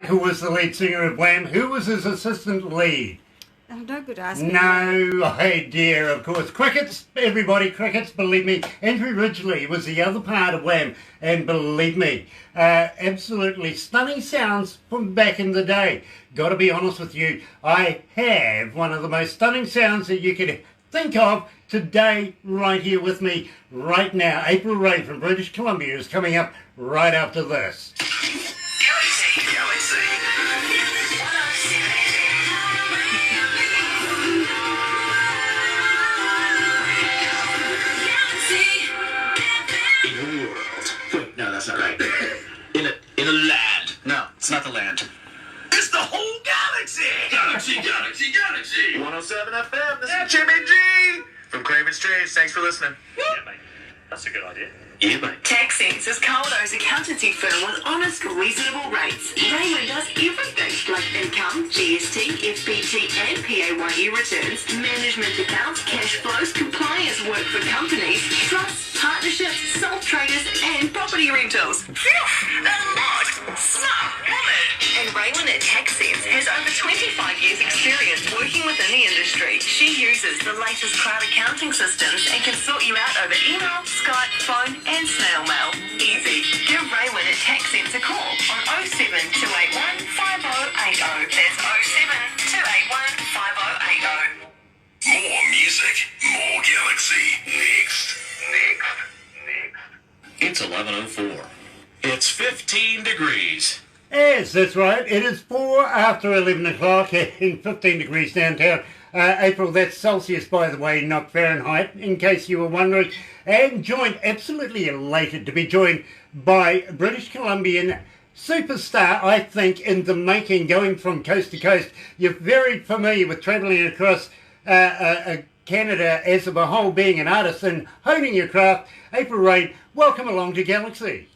Who was the lead singer of Wham? Who was his assistant lead? Oh, no good asking. No idea, of course. Crickets, everybody, crickets, believe me. Andrew Ridgeley was the other part of Wham, and believe me, absolutely stunning sounds from back in the day. Got to be honest with you, I have one of the most stunning sounds that you could think of today, right here with me, right now. April Rain from British Columbia is coming up right after this. Galaxy. In a world. No, that's not right. In a land. No, it's not the land. It's the whole galaxy. Galaxy. 107 FM. This is Jimmy G from Craven's Trades. Thanks for listening. Yeah, mate. That's a good idea. Yeah, mate. TaxSense is Carlo's accountancy firm with honest, reasonable rates. Raymond does everything like income, GST, FBT and PAYE returns, management accounts, cash flows, compliance work for companies, trusts, partnerships, sole traders and property rentals. Phew, a lot. Smart woman. And Raymond at TaxSense has over 25 years experience working within the industry. She uses the latest cloud accounting systems and can sort you out over email, Skype, phone and snail mail. Easy. Give Raymond at TaxSense a call on 07281 5080. That's 07281 5080. More music, more galaxy. Next. It's 11:04. It's 15 degrees. Yes, that's right. It is 4 after 11 o'clock and 15 degrees downtown. April, that's Celsius, by the way, not Fahrenheit, in case you were wondering. And joined, absolutely elated to be joined by British Columbian superstar, I think, in the making, going from coast to coast. You're very familiar with travelling across Canada as a whole, being an artist and honing your craft. April Rain, welcome along to Galaxy.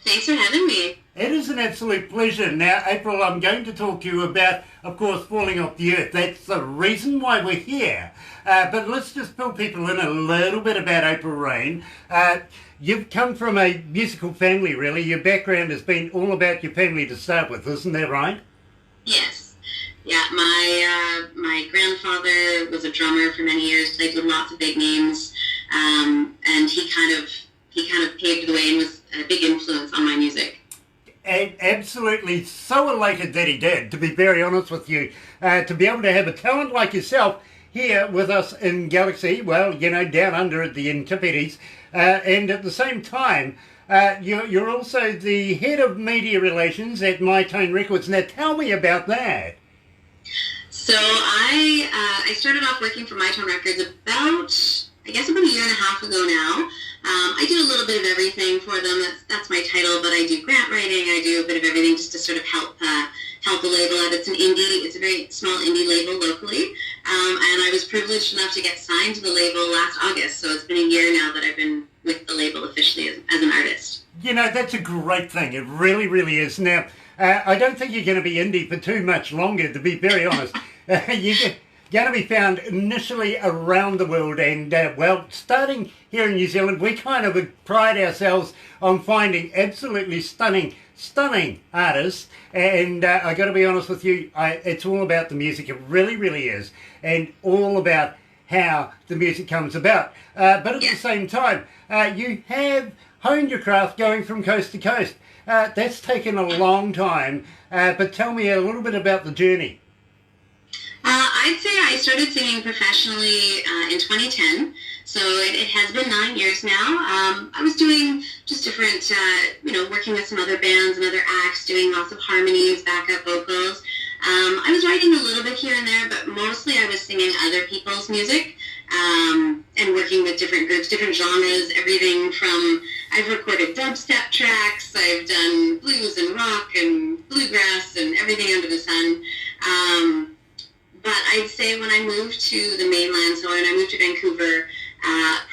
Thanks for having me. It is an absolute pleasure. Now, April, I'm going to talk to you about, of course, falling off the earth. That's the reason why we're here. But let's just fill people in a little bit about April Rain. You've come from a musical family, really. Your background has been all about your family to start with, isn't that right? Yes. Yeah, my grandfather was a drummer for many years, played with lots of big names, and he kind of paved the way and was a big influence on my music. And absolutely so elated that he did, to be very honest with you, to be able to have a talent like yourself here with us in Galaxy, well, you know, down under at the Antipodes, and at the same time, you're also the head of media relations at My Tone Records. Now, tell me about that. So I started off working for My Tone Records about a year and a half ago now. I do a little bit of everything for them. That's my title, but I do grant writing. I do a bit of everything just to sort of help the label out. It's a very small indie label locally, and I was privileged enough to get signed to the label last August. So it's been a year now that I've been with the label officially as an artist. You know, that's a great thing. It really, really is. Now, I don't think you're going to be indie for too much longer, to be very honest. You're going to be found initially around the world, and well, starting here in New Zealand, we kind of pride ourselves on finding absolutely stunning artists, and I got to be honest with you, it's all about the music. It really, really is, and all about how the music comes about. But at the same time, you have honed your craft going from coast to coast. That's taken a long time, but tell me a little bit about the journey. I'd say I started singing professionally in 2010, so it has been 9 years now. I was doing just different, working with some other bands and other acts, doing lots of harmonies, backup vocals. I was writing a little bit here and there, but mostly I was singing other people's music and working with different groups, different genres, everything from, I've recorded dubstep tracks, I've done blues and rock and bluegrass and everything under the sun. But I'd say when I moved to the mainland, so when I moved to Vancouver,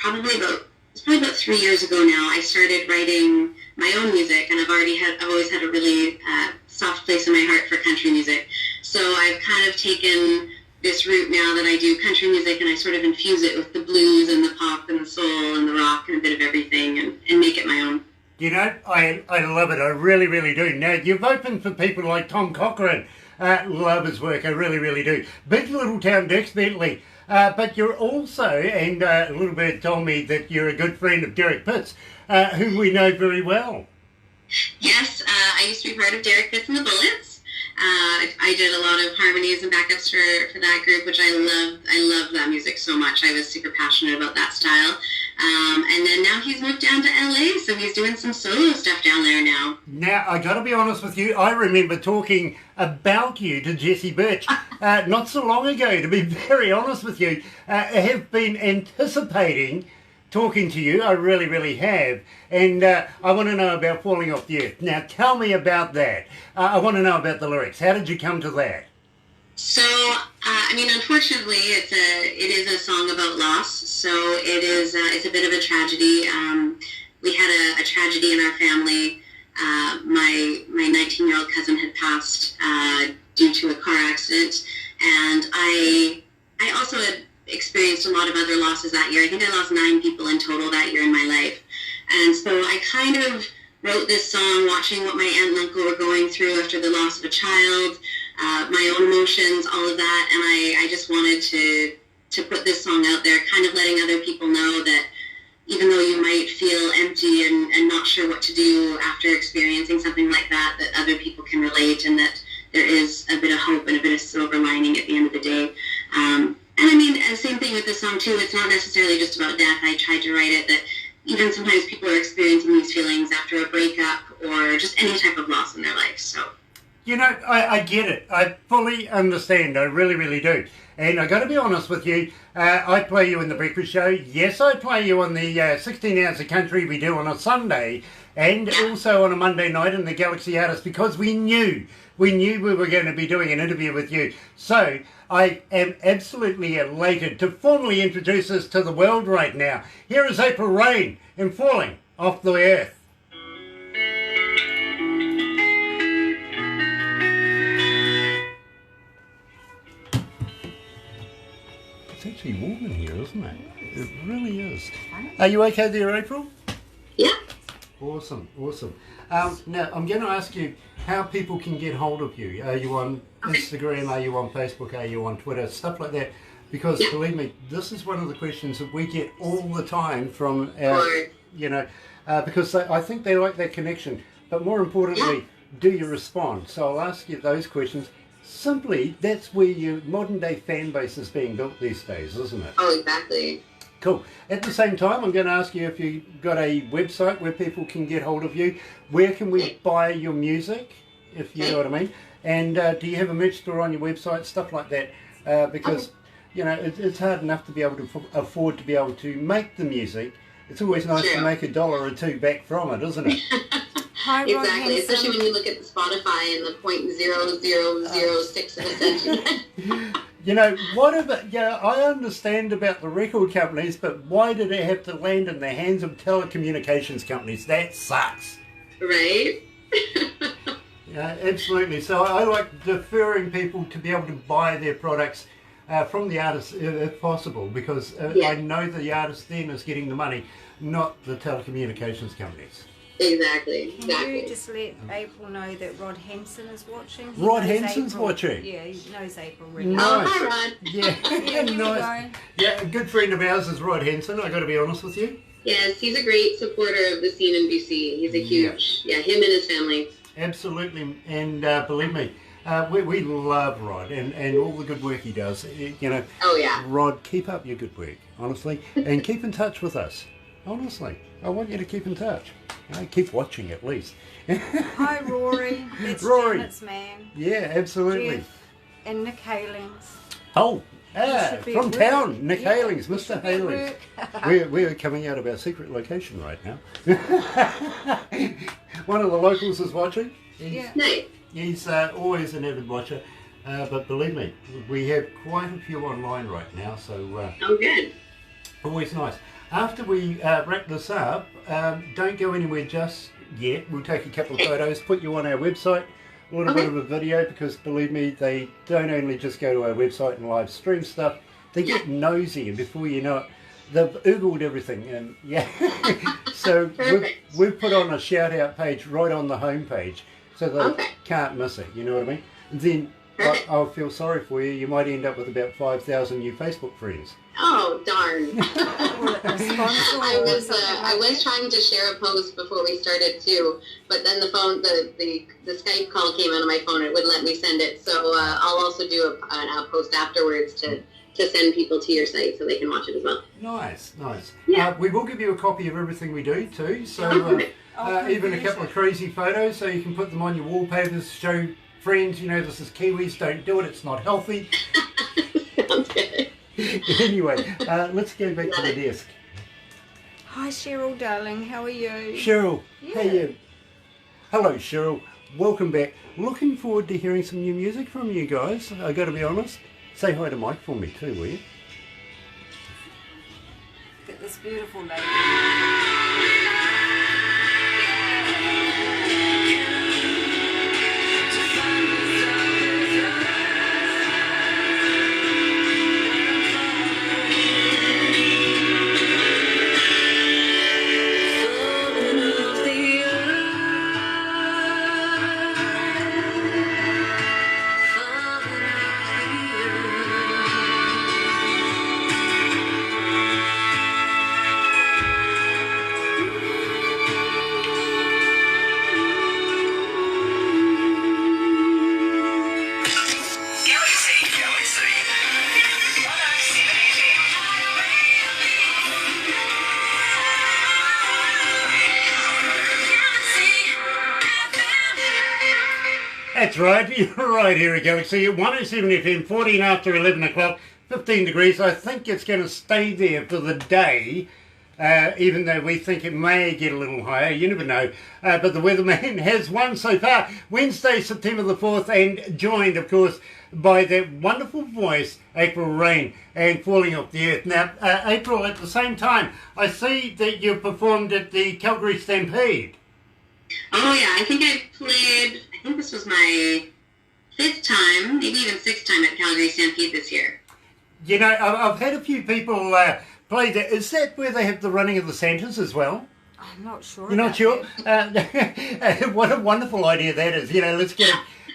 probably about 3 years ago now, I started writing my own music, and I've always had a really soft place in my heart for country music. So I've kind of taken this route now that I do country music, and I sort of infuse it with the blues and the pop and the soul and the rock and a bit of everything, and make it my own. You know, I love it. I really, really do. Now, you've opened for people like Tom Cochrane. Love his work. I really, really do. Big Little Town Dix Bentley. But you're also, and a little bit told me that you're a good friend of Derek Pitts, whom we know very well. Yes, I used to be part of Derek Pitts and the Bullets. I did a lot of harmonies and backups for that group, which I loved. I love that music so much. I was super passionate about that style. And then now he's moved down to LA, so he's doing some solo stuff down there now. Now, I got to be honest with you, I remember talking about you to Jesse Birch not so long ago, to be very honest with you. I have been anticipating talking to you. I really, really have. And I want to know about Falling Off the Earth. Now, tell me about that. I want to know about the lyrics. How did you come to that? So, I mean, unfortunately, it is a song about loss. So it's a bit of a tragedy. We had a tragedy in our family. My 19-year-old cousin had passed due to a car accident, and I also had experienced a lot of other losses that year. I think I lost 9 people in total that year in my life. And so I kind of wrote this song watching what my aunt and uncle were going through after the loss of a child, my own emotions, all of that. And I just wanted to put this song out there, kind of letting other people know that even though you might feel empty and not sure what to do after experiencing something like that, that other people can relate and that there is a bit of hope and a bit of silver lining at the end of the day. And I mean, same thing with this song too. It's not necessarily just about death. I tried to write it that even sometimes people are experiencing these feelings after a breakup or just any type of loss in their life. So, you know, I get it. I fully understand. I really, really do. And I got to be honest with you. I play you in the breakfast show. Yes, I play you on the 16 Hours of Country we do on a Sunday, and also on a Monday night in the Galaxy Artist, because we knew we were going to be doing an interview with you. So I am absolutely elated to formally introduce us to the world right now. Here is April Rain in Falling Off the Earth. It's actually warm in here, isn't it? It really is. Are you okay there, April? yeah. Awesome, awesome. Now, I'm going to ask you how people can get hold of you. Are you on Instagram? Are you on Facebook? Are you on Twitter? Stuff like that. Because, believe me, this is one of the questions that we get all the time from our, because I think they like that connection. But more importantly, do you respond? So I'll ask you those questions. Simply, that's where your modern-day fan base is being built these days, isn't it? Oh, exactly. Cool. At the same time, I'm going to ask you if you've got a website where people can get hold of you. Where can we buy your music, if you know what I mean? And do you have a merch store on your website, stuff like that? Because, you know, it's hard enough to be able to afford to be able to make the music. It's always nice to make $1 or $2 back from it, isn't it? Hi, Rod Exactly, Hanson. especially when you look at the Spotify and the 0.0006 of a cent. You know, I understand about the record companies, but why did it have to land in the hands of telecommunications companies? That sucks. Right? Yeah, absolutely. So I like deferring people to be able to buy their products from the artist if possible, because I know the artist then is getting the money, not the telecommunications companies. Exactly. Can you just let April know that Rod Hanson is watching? Rod Hanson's watching? Yeah, he knows April really Nice. well. Oh, hi, Rod. Yeah, Yeah, here we nice. go. Yeah, a good friend of ours is Rod Hanson, I got to be honest with you. Yes, he's a great supporter of the scene in BC. He's a huge, him and his family. Absolutely, and believe me, we love Rod and all the good work he does. You know, Oh, yeah. Rod, keep up your good work, honestly, and keep in touch with us. Honestly, I want you to keep in touch. Keep watching at least. Hi, Rory. That's Rory. Janet's man. Yeah, absolutely. Jeff and Nick Halings. Oh, should be from at work. town, Nick Yeah, Halings, you Mr. should be at Halings. We're coming out of our secret location right now. One of the locals is watching. Yeah. Nice. He's always an avid watcher, but believe me, we have quite a few online right now, so Oh, good. always nice. After we wrap this up, don't go anywhere just yet. We'll take a couple of photos, put you on our website, a little bit of a video, because believe me, they don't only just go to our website and live stream stuff, they get nosy, and before you know it, they've Googled everything, and yeah. So we've put on a shout out page right on the homepage, so they can't miss it. You know what I mean? And then I'll feel sorry for you. You might end up with about 5,000 new Facebook friends. Oh, darn. I was trying to share a post before we started too, but then the Skype call came out of my phone. It wouldn't let me send it. So I'll also do a post afterwards to send people to your site so they can watch it as well. Nice. Yeah. We will give you a copy of everything we do too. So even a couple of crazy photos so you can put them on your wallpapers, show friends, this is Kiwis, don't do it, it's not healthy. Sounds good. Anyway, let's go back to the desk. Hi Cheryl, darling. How are you? Cheryl, how are you? Hello Cheryl, welcome back. Looking forward to hearing some new music from you guys, I got to be honest. Say hi to Mike for me too, will you? Look at this beautiful lady. That's right, you're right here at Galaxy 107 FM, 14 after 11 o'clock, 15 degrees. I think it's going to stay there for the day, even though we think it may get a little higher, you never know. But the weatherman has won so far, Wednesday, September the 4th, and joined, of course, by that wonderful voice, April Rain, and Falling Off the Earth. Now, April, at the same time, I see that you performed at the Calgary Stampede. Oh yeah, I think this was my 5th time, maybe even 6th time at Calgary Stampede this year. I've had a few people play that. Is that where they have the running of the Santas as well? I'm not sure. You're not sure? What a wonderful idea that is. Let's get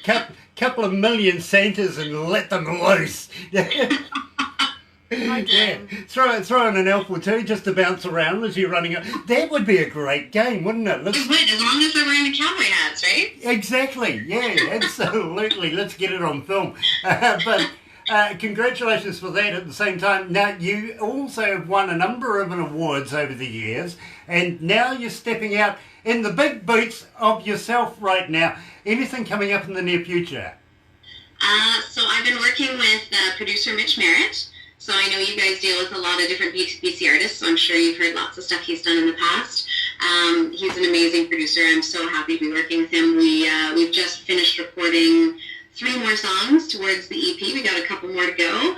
a couple of million Santas and let them loose. Yeah. Throw in an elf or two just to bounce around as you're running. That would be a great game, wouldn't it? It would, as long as they're wearing the cowboy hats, right? Exactly. Yeah, absolutely. Let's get it on film. But congratulations for that at the same time. Now, you also have won a number of awards over the years, and now you're stepping out in the big boots of yourself right now. Anything coming up in the near future? So I've been working with producer Mitch Merritt. So I know you guys deal with a lot of different BC artists, so I'm sure you've heard lots of stuff he's done in the past. He's an amazing producer. I'm so happy to be working with him. We've just finished recording 3 more songs towards the EP. We got a couple more to go.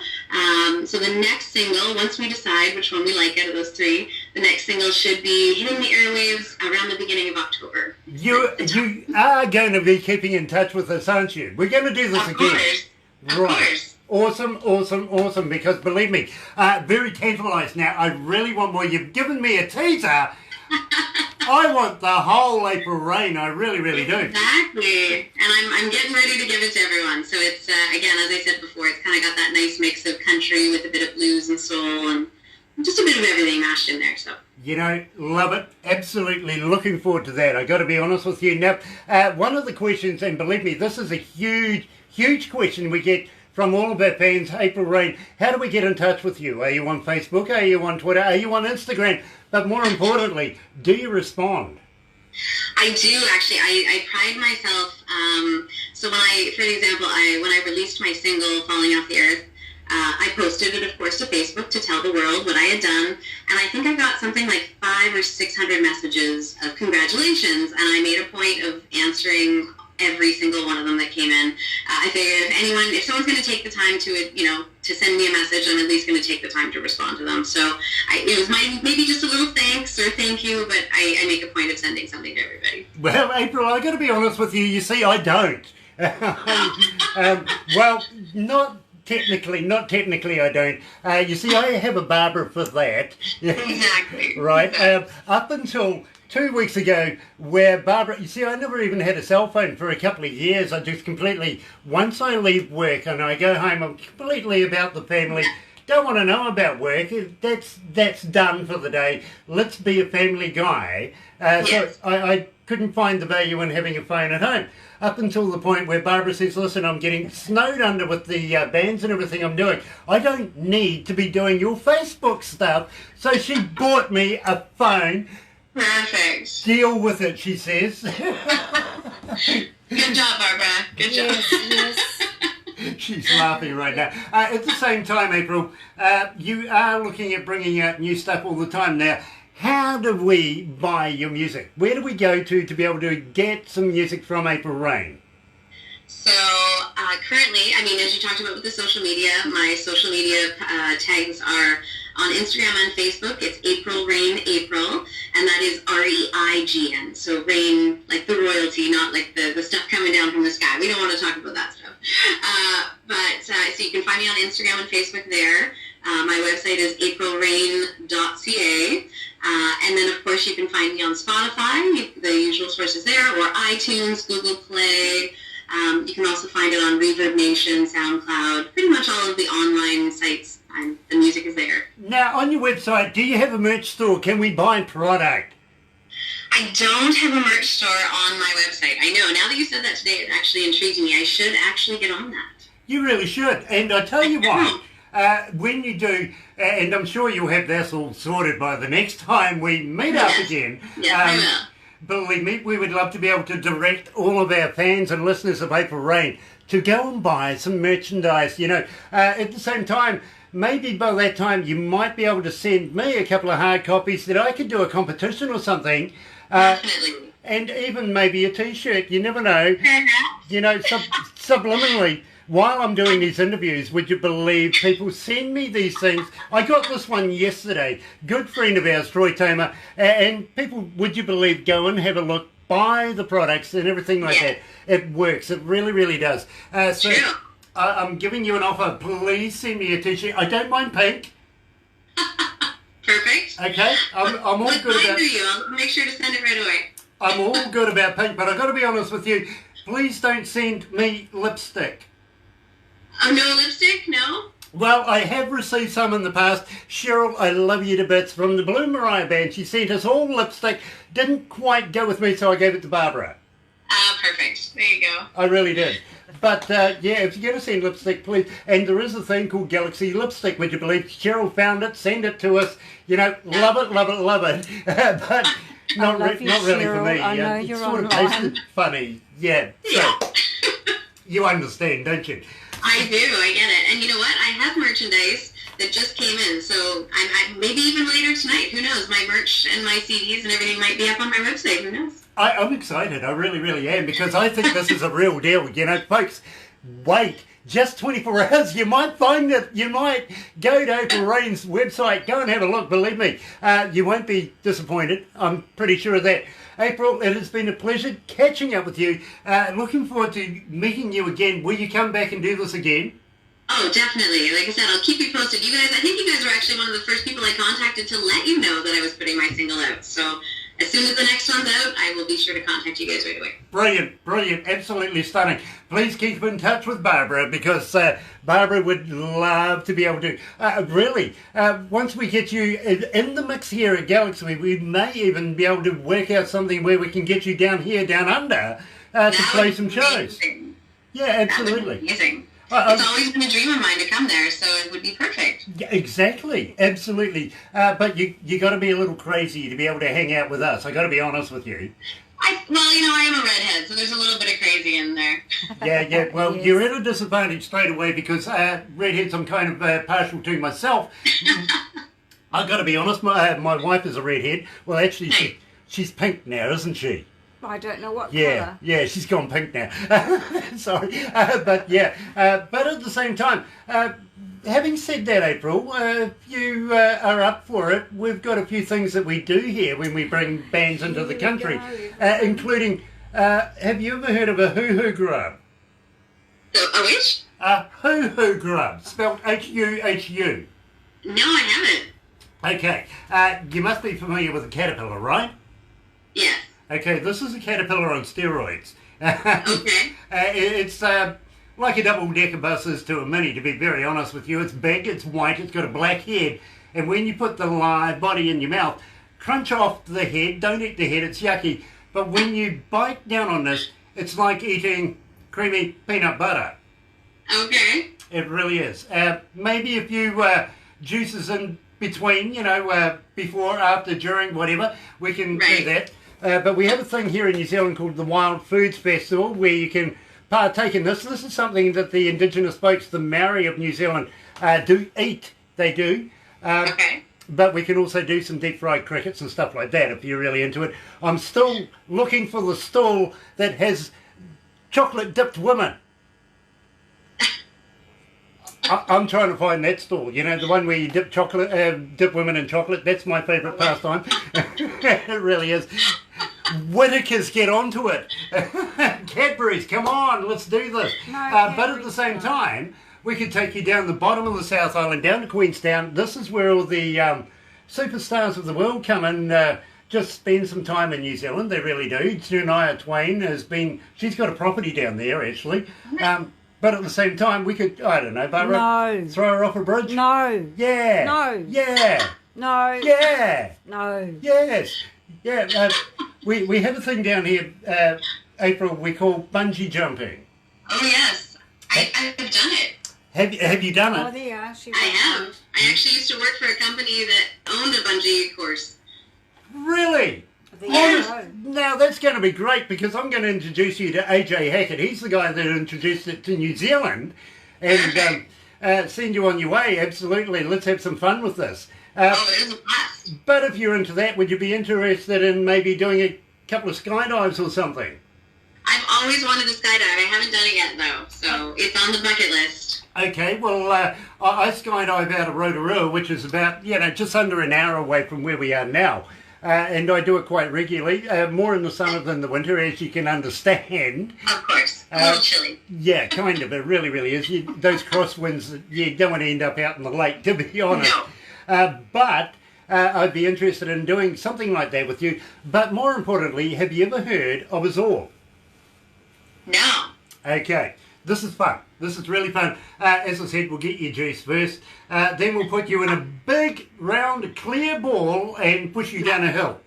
So the next single, once we decide which one we like out of those 3, the next single should be hitting the airwaves around the beginning of October. You are going to be keeping in touch with us, aren't you? We're going to do this again. Of course. Awesome, because believe me, very tantalised now. I really want more. You've given me a teaser. I want the whole April Rain. I really do. Exactly. And I'm getting ready to give it to everyone. So it's, again, as I said before, it's kind of got that nice mix of country with a bit of blues and soul and just a bit of everything mashed in there. So. Love it. Absolutely looking forward to that. I got to be honest with you. Now, one of the questions, and believe me, this is a huge question we get from all of our fans, April Rain, how do we get in touch with you? Are you on Facebook? Are you on Twitter? Are you on Instagram? But more importantly, do you respond? I do, actually. I pride myself. So when I released my single, Falling Off the Earth, I posted it, of course, to Facebook to tell the world what I had done. And I think I got something like 500 or 600 messages of congratulations. And I made a point of answering every single one of them that came in. I figured if someone's going to take the time to send me a message, I'm at least going to take the time to respond to them. So it was maybe just a little thanks or thank you, but I make a point of sending something to everybody. Well, April, I got to be honest with you. You see, I don't. Well, not technically, not technically I don't. You see, I have a Barbara for that. Exactly. Right. Up until 2 weeks ago, where Barbara, you see, I never even had a cell phone for a couple of years. I just completely, once I leave work and I go home, I'm completely about the family. Don't want to know about work. That's done for the day. Let's be a family guy. So I couldn't find the value in having a phone at home. Up until the point where Barbara says, listen, I'm getting snowed under with the bands and everything I'm doing. I don't need to be doing your Facebook stuff. So she bought me a phone. Perfect. Deal with it, she says. Good job, Barbara. Good job. Yes. She's laughing right now. At the same time, April, you are looking at bringing out new stuff all the time now. How do we buy your music? Where do we go to be able to get some music from April Rain? So currently, I mean, as you talked about with the social media, my social media tags are on Instagram and Facebook. It's April Rain April, and that is REIGN. So rain, like the royalty, not like the stuff coming down from the sky. We don't want to talk about that stuff. So you can find me on Instagram and Facebook there. My website is aprilrain.ca. And then, of course, you can find me on Spotify, the usual sources there, or iTunes, Google Play. You can also find it on Reverb Nation, SoundCloud, pretty much all of the online sites, and the music is there. Now, on your website, do you have a merch store? Can we buy product? I don't have a merch store on my website. I know. Now that you said that today, it actually intrigued me. I should actually get on that. You really should. And I tell you what, when you do, and I'm sure you'll have this all sorted by the next time we meet up again. Yes, I will. Believe me, we would love to be able to direct all of our fans and listeners of April Rain to go and buy some merchandise. You know, at the same time, maybe by that time you might be able to send me a couple of hard copies that I could do a competition or something. Definitely. And even maybe a T-shirt. You never know. You know, subliminally, while I'm doing these interviews, would you believe people send me these things? I got this one yesterday. Good friend of ours, Troy Tamer, and people, would you believe, go and have a look, buy the products and everything like that. It works. It really, really does. So I'm giving you an offer. Please send me a T-shirt. I don't mind pink. Perfect. Okay, I'm all What good line about. are you? I'll make sure to send it right away. I'm all good about pink, but I've got to be honest with you. Please don't send me lipstick. Oh, no lipstick? No? Well, I have received some in the past. Cheryl, I love you to bits, from the Blue Mariah Band. She sent us all lipstick. Didn't quite go with me, so I gave it to Barbara. Perfect. There you go. I really did. But, yeah, if you're going to send lipstick, please. And there is a thing called Galaxy Lipstick, would you believe? Cheryl found it, send it to us. You know, love it, love it, love it. But not really for me. I know you're it sort of online. tasted funny. Yeah. So, you understand, don't you? I do. I get it. And you know what? I have merchandise that just came in. So I maybe even later tonight. Who knows? My merch and my CDs and everything might be up on my website. Who knows? I'm excited. I really, really am, because I think this is a real deal. You know, folks, wait just 24 hours. You might find it. You might go to April Rain's website. Go and have a look. Believe me, you won't be disappointed. I'm pretty sure of that. April, it has been a pleasure catching up with you. Looking forward to meeting you again. Will you come back and do this again? Oh, definitely. Like I said, I'll keep you posted. You guys, I think you guys were actually one of the first people I contacted to let you know that I was putting my single out. So as soon as the next one's out, I will be sure to contact you guys right away. Brilliant, brilliant, absolutely stunning. Please keep in touch with Barbara, because Barbara would love to be able to, really, once we get you in the mix here at Galaxy, we may even be able to work out something where we can get you down here, down under, to play some shows. Amazing. Yeah, absolutely. Amazing. It's always been a dream of mine to come there, so it would be perfect. Yeah, exactly, absolutely. But you got to be a little crazy to be able to hang out with us. I got to be honest with you. Well, you know, I am a redhead, so there's a little bit of crazy in there. Yeah. Well, Yes. you're at a disadvantage straight away, because redheads I'm kind of partial to myself. I got to be honest. My wife is a redhead. Well, actually, she's pink now, isn't she? I don't know what Yeah, colour. she's gone pink now. Sorry, but yeah, but at the same time, having said that, April, if you are up for it, we've got a few things that we do here when we bring bands into the country, including, have you ever heard of a hoo-hoo grub? So, a which? hoo-hoo grub, spelled H-U-H-U. No, I haven't. Okay, you must be familiar with a caterpillar, right? Yes. Okay, this is a caterpillar on steroids. Okay. It's like a double-decker bus is to a Mini, to be very honest with you. It's big, it's white, it's got a black head, and when you put the live body in your mouth, crunch off the head, don't eat the head, it's yucky, but when you bite down on this, it's like eating creamy peanut butter. Okay. It really is. Maybe a few juices in between, before, after, during, whatever, we can do that. But we have a thing here in New Zealand called the Wild Foods Festival where you can partake in this. This is something that the Indigenous folks, the Maori of New Zealand, do eat. They do. Okay. But we can also do some deep fried crickets and stuff like that if you're really into it. I'm still looking for the stall that has chocolate dipped women. I'm trying to find that stall, the one where you dip chocolate, dip women in chocolate. That's my favourite pastime. It really is. Whitakers, get onto it. Cadbury's, come on, let's do this. But at the same time, we could take you down the bottom of the South Island, down to Queenstown. This is where all the superstars of the world come and just spend some time in New Zealand. They really do. Shania Twain she's got a property down there, actually. But at the same time, we could, I don't know, Barbara, throw her off a bridge? No. Yeah. No. Yeah. No. Yeah. No. Yes. Yeah. We have a thing down here, April, we call bungee jumping. Oh, yes. I've done it. Have you done Oh, it? there you are. I have. I actually used to work for a company that owned a bungee course. Really? There you go. Now that's going to be great because I'm going to introduce you to AJ Hackett. He's the guy that introduced it to New Zealand and send you on your way. Absolutely. Let's have some fun with this. There's a blast. But if you're into that, would you be interested in maybe doing a couple of skydives or something? I've always wanted to skydive. I haven't done it yet, though, so it's on the bucket list. Okay, well, I skydive out of Rotorua, which is about, just under an hour away from where we are now. And I do it quite regularly, more in the summer than the winter, as you can understand. Of course. A little chilly. Yeah, kind of. It really, really is. Those crosswinds, you don't want to end up out in the lake, to be honest. No. But I'd be interested in doing something like that with you. But more importantly, have you ever heard of a Zor? No. Okay, this is fun. This is really fun. As I said, we'll get your juice first. Then we'll put you in a big, round, clear ball and push you down a hill.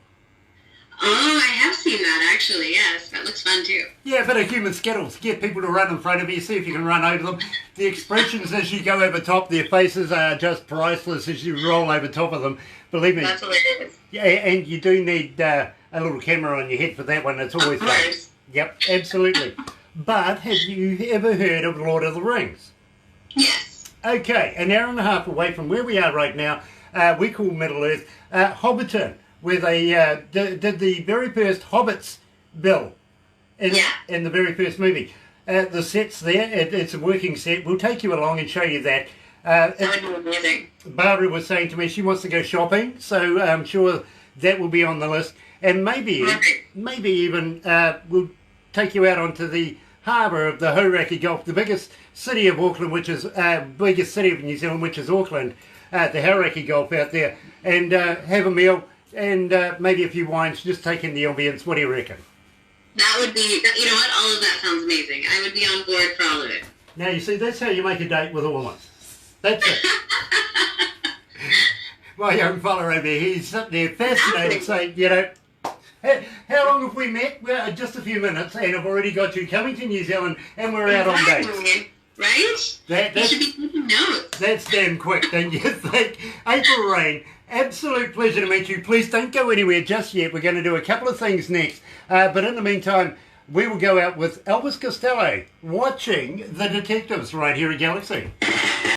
Oh, I have seen that, actually, yes. That looks fun, too. Yeah, a bit of human skittles. Get people to run in front of you, see if you can run over them. The expressions as you go over top, their faces are just priceless as you roll over top of them. Believe me. That's hilarious. Yeah, and you do need a little camera on your head for that one. It's always Of fun. course. Yep, absolutely. But have you ever heard of Lord of the Rings? Yes. Okay, an hour and a half away from where we are right now, we call Middle Earth, Hobbiton, where they did the very first Hobbits bill in the very first movie. The set's there, it's a working set. We'll take you along and show you that. That would be amazing. Barbara was saying to me she wants to go shopping, so I'm sure that will be on the list. And maybe even we'll take you out onto the harbour of the Hauraki Gulf, the biggest city of Auckland, biggest city of New Zealand, which is Auckland, the Hauraki Gulf out there, and have a meal and maybe a few wines, just take in the ambience. What do you reckon? That would be, you know what, all of that sounds amazing. I would be on board for all of it. Now, you see, that's how you make a date with a woman. That's it. My young fella over here, he's sitting there fascinated, saying, how long have we met? Well, just a few minutes, and I've already got you coming to New Zealand, and we're out on dates. Right? You should be taking notes. That's damn quick, don't you think? April Rain, absolute pleasure to meet you. Please don't go anywhere just yet. We're going to do a couple of things next. But in the meantime, we will go out with Elvis Costello watching The Detectives right here at Galaxy.